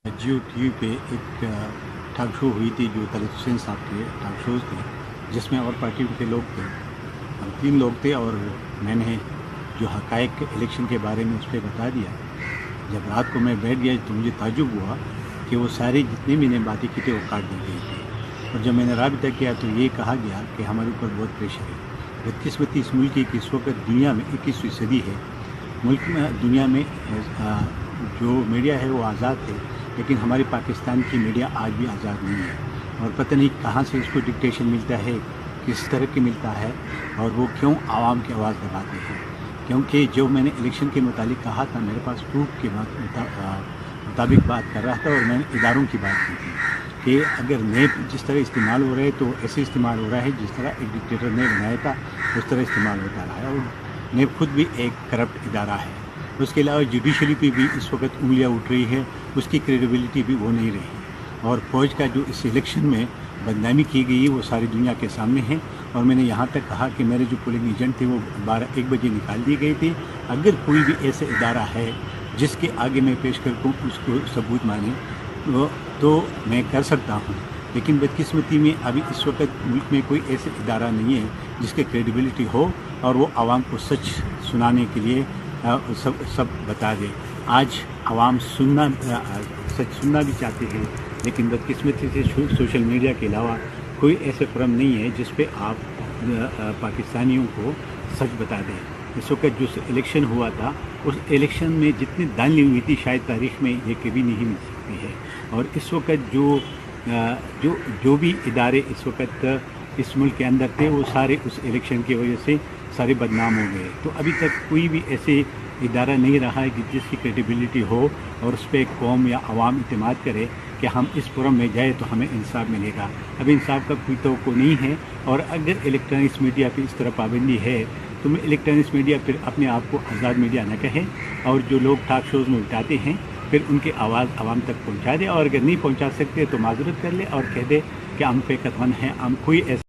जियो TV पे एक talk show हुई थी जो तलत हुसैन साहब के टॉक शोज़ थे, जिसमें और पार्टी के लोग थे। हम 3 लोग थे और मैंने जो हक़ाइक़ इलेक्शन के बारे में उस पे बता दिया। जब रात को मैं बैठ गया तो मुझे ताज्जुब हुआ कि वो सारी जितनी भी मैंने बातें की थी वो काट दी गई थी। और जब मैंने राबिता किया तो ये कहा गया कि हमारे ऊपर बहुत प्रेशर है। बदकिस्मती इस मुल्क की कि इस वक्त दुनिया में 21वीं सदी है। मुल्क में दुनिया में जो मीडिया है वो आज़ाद है, लेकिन हमारे पाकिस्तान की मीडिया आज भी आज़ाद नहीं है। और पता नहीं कहाँ से इसको डिक्टेशन मिलता है, किस तरह के मिलता है और वो क्यों आवाम की आवाज़ दबाते हैं। क्योंकि जो मैंने इलेक्शन के मुतालिक कहा था, मेरे पास प्रूफ के मुताबिक बात कर रहा था और मैंने इदारों की बात की थी कि अगर नेब जिस तरह इस्तेमाल हो रहा है तो ऐसे इस्तेमाल हो रहा है जिस तरह एक डिक्टेटर ने बनाया था उस तरह इस्तेमाल होता रहा है। और नेब खुद भी एक करप्ट इदारा है। उसके अलावा जुडिशरी पे भी इस वक्त उंगलियां उठ रही है, उसकी क्रेडिबिलिटी भी वो नहीं रही। और फौज का जो इस इलेक्शन में बदनामी की गई है वो सारी दुनिया के सामने है। और मैंने यहाँ तक कहा कि मेरे जो पोलिंग एजेंट थे वो 12-1 बजे निकाल दिए गए थे। अगर कोई भी ऐसा इदारा है जिसके आगे मैं पेश कर उसको सबूत माने तो मैं कर सकता हूँ, लेकिन बदकिस्मती में अभी इस वक्त मुल्क में कोई ऐसा इदारा नहीं है जिसके क्रेडिबिलिटी हो और वो आवाम को सच सुनाने के लिए सब बता दे। आज आवाम सच सुनना भी चाहते हैं, लेकिन बदकिस्मती से सोशल मीडिया के अलावा कोई ऐसे फोरम नहीं है जिस पे आप पाकिस्तानियों को सच बता दें। इस वक्त जो इलेक्शन हुआ था उस इलेक्शन में जितनी दानली हुई थी शायद तारीख़ में ये कभी नहीं मिल सकती है। और इस वक्त जो भी इदारे इस वक्त इस मुल्क के अंदर थे वो सारे उस इलेक्शन की वजह से सारे बदनाम हो गए। तो अभी तक कोई भी ऐसे इदारा नहीं रहा है कि जिसकी क्रेडिबिलिटी हो और उस पर कौम या आवाम इत्मीनान करे कि हम इस फोरम में जाए तो हमें इंसाफ मिलेगा। अब इंसाफ का कोई तो नहीं है। और अगर इलेक्ट्रॉनिक्स मीडिया पर इस तरह पाबंदी है तो इलेक्ट्रॉनिक्स मीडिया फिर अपने आप को आज़ाद मीडिया न कहे और जो लोग टॉक शोज़ में उठाते हैं फिर उनकी आवाज़ आवाम तक पहुंचा दे। और अगर नहीं पहुंचा सकते तो माजरत कर ले और कह दे कि हम पे कतवन हैं, हम कोई ऐसा